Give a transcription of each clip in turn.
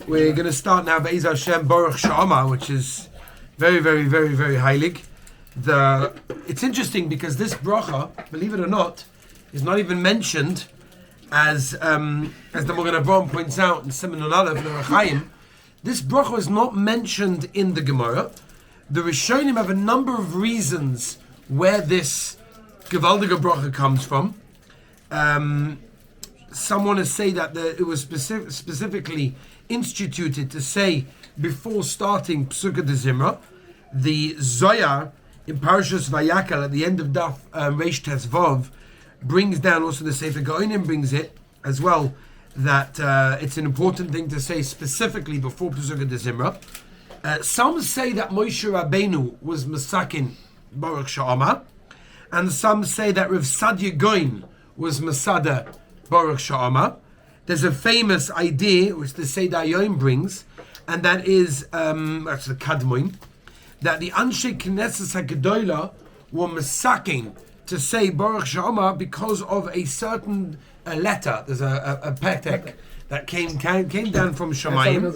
We're going to start now Be'ez Hashem Baruch Sha'ama, which is very, very, very, very heilig. It's interesting because this bracha, believe it or not, is not even mentioned as the Magen Avraham points out in Siman Aleph in Chaim. This bracha is not mentioned in the Gemara. The Rishonim have a number of reasons where this Gevaldige bracha comes from. Some want to say that it was specifically instituted to say before starting Pesukah de Zimra. The Zoyar in Parashas Vayakal at the end of Daf Reish Tes Vav brings down, also the Sefer Gaonim brings it as well, that it's an important thing to say specifically before Pesukah de Zimra. Some say that Moshe Rabbeinu was Masakin Baruch Sha'ama, and some say that Rav Sadia Goin was Masada Baruch Sha'ama. There's a famous idea which the Seder Yom brings, and that is that's the Kadmoin, that the Anshe Knesset HaGedolah were Masakin to say Baruch Sha'ama because of a certain letter. There's a petek that came down from Shemayim,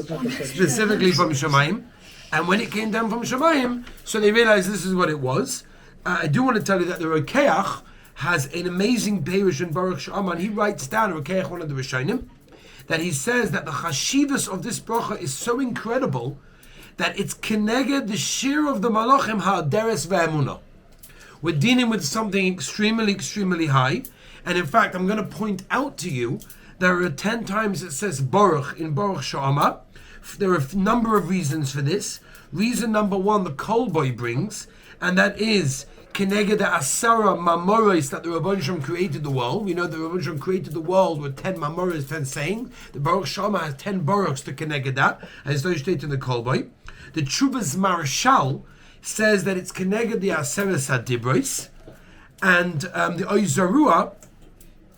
specifically from Shemayim, and when it came down from Shemayim, so they realized this is what it was. I do want to tell you that the Rokeach has an amazing Beruch in Baruch Sha'ama, and he writes down, Rokeach, one of the Rishonim, that he says that the chashivas of this bracha is so incredible that it's keneged the shir of the malachim ha'aderes ve'emunah. We're dealing with something extremely, extremely high, and in fact, I'm going to point out to you there are 10 times it says Baruch in Baruch Sha'ama. There are a number of reasons for this. Reason number one, the Kol Boy brings, and that is Keneged the Asara Mamoros, that the Rabban Shem created the world. We know the Rabban Shem created the world with 10 Mamoros, 10 saying. The Baruch Sha'ama has 10 Baruchs to Keneged that, as those stated in the Kol Boy. The Chuvas Marshal says that it's Keneged the Aseres HaDibros, and the Oizarua,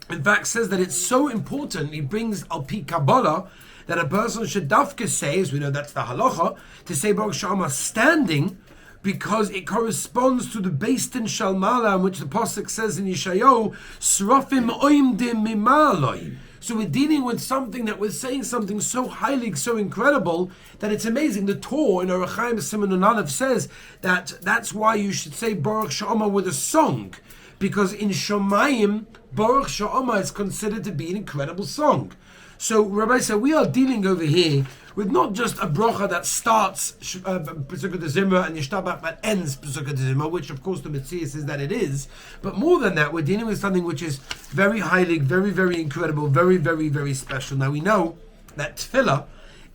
in fact, says that it's so important, he brings Al Pi Kabbalah, that a person should dafka say, as we know that's the halacha, to say Baruch Sha'ama standing, because it corresponds to the Beis Din Shalmala, in which the Pasuk says in Yeshayahu, Srafim oimdim mimaloi. So we're dealing with something that we're saying something so highly, so incredible, that it's amazing. The Torah in Orach Chaim Siman Aleph says that that's why you should say Baruch Sha'ama with a song, because in Shomayim, Baruch Sha'ama is considered to be an incredible song. So Rabbi said, we are dealing over here with not just a bracha that starts Pesukah de Zimra and Yishtabach that ends Pesukah de Zimra, which of course the Mitzvah says that it is, but more than that, we're dealing with something which is very highly, very, very incredible, very, very, very special. Now we know that Tefillah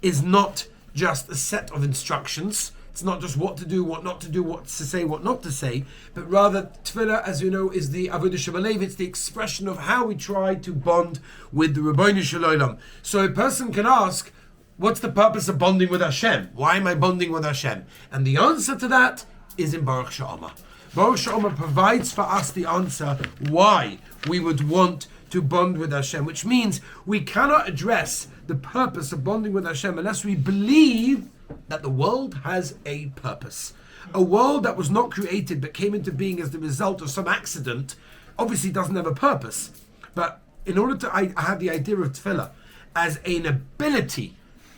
is not just a set of instructions. It's not just what to do, what not to do, what to say, what not to say, but rather Tefillah, as you know, is the Avodah Shebalev. It's the expression of how we try to bond with the Ribbono Shel Olam. So a person can ask, what's the purpose of bonding with Hashem? Why am I bonding with Hashem? And the answer to that is in Baruch Sha'ama. Baruch Sha'ama provides for us the answer why we would want to bond with Hashem, which means we cannot address the purpose of bonding with Hashem unless we believe that the world has a purpose. A world that was not created but came into being as the result of some accident obviously doesn't have a purpose. But in order to I have the idea of Tefillah as an ability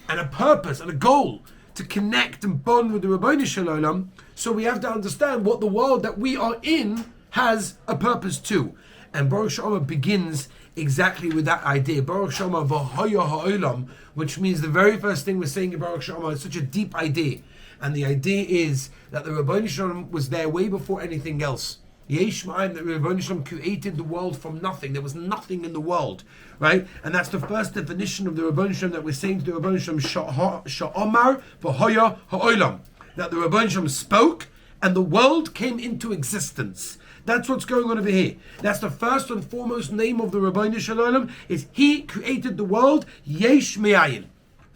and a purpose and a goal to connect and bond with the Ribbono Shel Olam, so we have to understand what the world that we are in has a purpose too. And Baruch Sha'ama begins exactly with that idea. Baruch Sha'ama v'hoya ha'olam, which means the very first thing we're saying in Baruch Sha'ama is such a deep idea. And the idea is that the Ribbono Shel Olam was there way before anything else. Yesh ma'ayim, that Ribbono Shel Olam created the world from nothing. There was nothing in the world, right? And that's the first definition of the Ribbono Shel Olam that we're saying to the Ribbono Shel Olam, Sha'omar v'hoya ha'olam. That the Ribbono Shel Olam spoke and the world came into existence. That's what's going on over here. That's the first and foremost name of the Ribbono Shel Olam, is He created the world, Yesh Me'ayin,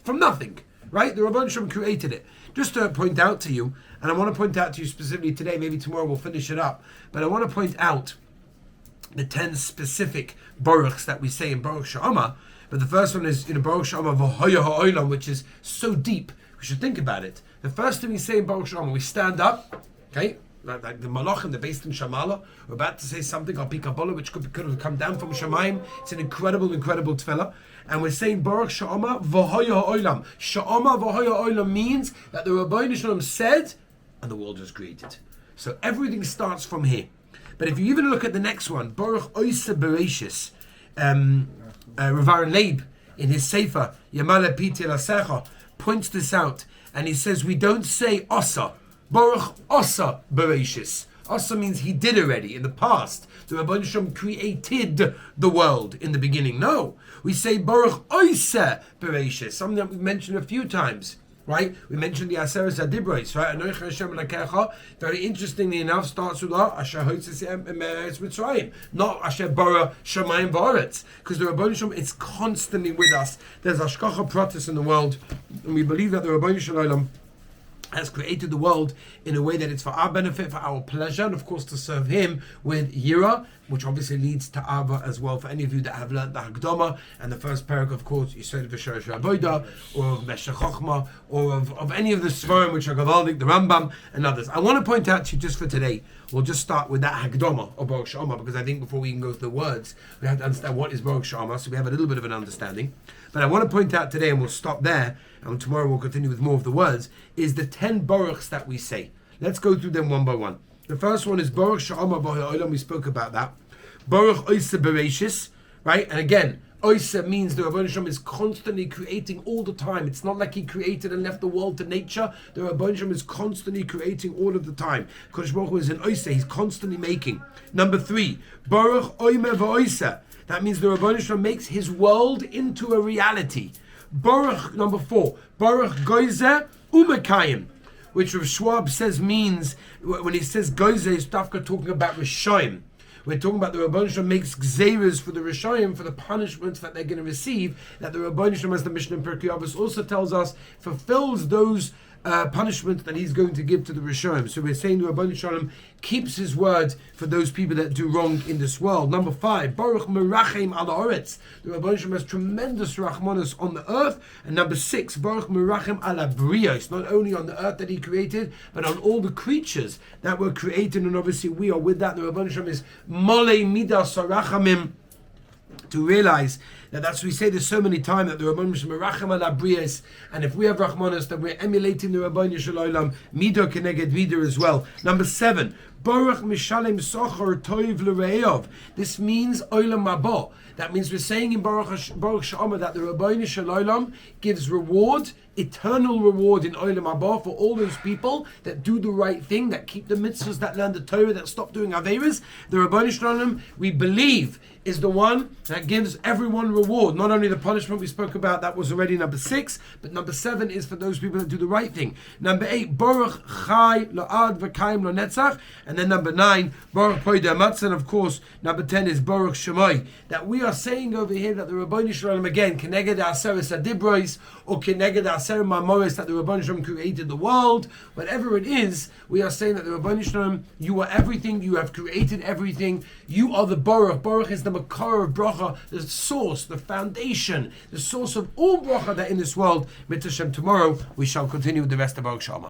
from nothing, right? The Ribbono Shel Olam created it. Just to point out to you, and I want to point out to you specifically today, maybe tomorrow we'll finish it up, but I want to point out the 10 specific Baruchs that we say in Baruch Sha'ama. But the first one is in Baruch Sha'ama v'hoya ha'olam, which is so deep, we should think about it. The first thing we say in Baruch Sha'ama, we stand up, okay? like the Malachim, they're based in Shamala. We're about to say something al pi Kabbalah, which could have come down from Shemaim. It's an incredible tefillah. And we're saying Baruch Sha'ama v'hoya ha'olam. Sha'ama v'hoya ha'olam means that the Rabbeinu Shalom said, and the world was created. So everything starts from here. But if you even look at the next one, Baruch Oisa Bereshis, Rav Aaron Leib, in his Sefer, Yamala Piti Lasecha, points this out. And he says, we don't say Osa. Baruch Osa Bereshis. Osa means he did already, in the past. The Rabbeinu Shalom created the world in the beginning. No. We say Baruch Oisa Bereshis, something that we've mentioned a few times. Right? We mentioned the Aseret Adibros, right? Anoich Hashem Lakecha, very interestingly enough, starts with Asher Hotzis Eretz Mitzrayim, not Asher Bara Shamayim V'aretz, because the Rabbeinu Shalom is constantly with us. There's Hashgacha Pratis in the world, and we believe that the Rabbeinu Shalom has created the world in a way that it's for our benefit, for our pleasure, and of course to serve Him with Yira, which obviously leads to Ava as well. For any of you that have learned the Hagdama and the first parak, of course, you said V'Sharash Avoda, or of Meshech Chochma, or of any of the Svarim, which are Gavaldik, the Rambam, and others. I want to point out to you just for today, we'll just start with that Hagdama of Baruch Sha'ama, because I think before we can go to the words, we have to understand what is Baruch Sha'ama, so we have a little bit of an understanding. But I want to point out today, and we'll stop there, and tomorrow we'll continue with more of the words, is the 10 Baruchs that we say. Let's go through them one by one. The first one is Baruch Sha'ama B'Ha'olam, we spoke about that. Baruch Oisa Bereshis, right? And again, Oisa means the Rabbeinu Shalom is constantly creating all the time. It's not like He created and left the world to nature. The Rabbeinu Shalom is constantly creating all of the time. Kodesh Baruch Hu is an Oisa, He's constantly making. Number 3, Baruch Oime V'Oisa. That means the Rabbeinu Shalom makes His world into a reality. Baruch, number 4, Baruch Goizer Umekayim, which Rav Schwab says means, when he says Goizer, he's talking about Rishayim. We're talking about the Rabbeinu Shalom makes gzeiras for the Rishayim, for the punishments that they're going to receive, that the Rabbeinu Shalom, as the Mishnah in Pirkei Avos also tells us, fulfills those punishments that He's going to give to the Rishayim. So we're saying the Rabbeinu Shalom keeps His word for those people that do wrong in this world. Number 5, Baruch Merachem Al Haaretz. The Rabbeinu Shalom has tremendous rachmanos on the earth. And number 6, Baruch Merachem Al Abrios. Not only on the earth that He created, but on all the creatures that were created. And obviously we are with that. The Rabbeinu Shalom is Molei Midas Sarachamim. To realize that's we say this so many times, that the Rabbeinu Shalom merachem al abriyos, and if we have rachmanos, then we're emulating the Rabbeinu Shalom mido keneged mido as well. Number 7, Baruch mishalem sochar toiv l're'eov. This means olam haba. That means we're saying in Baruch Sha'ama that the Rabbeinu Shalom gives reward, eternal reward in olam haba for all those people that do the right thing, that keep the mitzvahs, that learn the Torah, that stop doing averas. The Rabbeinu Shalom, we believe, is the one that gives everyone reward. Not only the punishment we spoke about, that was already number 6, but number 7 is for those people that do the right thing. Number 8, Baruch Chai La'ad V'Kaim Lo'Netzach. And then number 9, Baruch Poidei Matzah. And of course, number 10 is Baruch Shemai. That we are saying over here that the Rabbeinu Shalom, again, Keneged Aseret Adibros, or Keneged Aseret Mamoros, that the Rabbeinu Shalom created the world. Whatever it is, we are saying that the Rabbeinu Shalom, you are everything, you have created everything, you are the Baruch. Baruch is the makar of bracha, the source, the foundation, the source of all bracha that in this world. Mitzvah Shem, tomorrow we shall continue with the rest of Baruch Shama.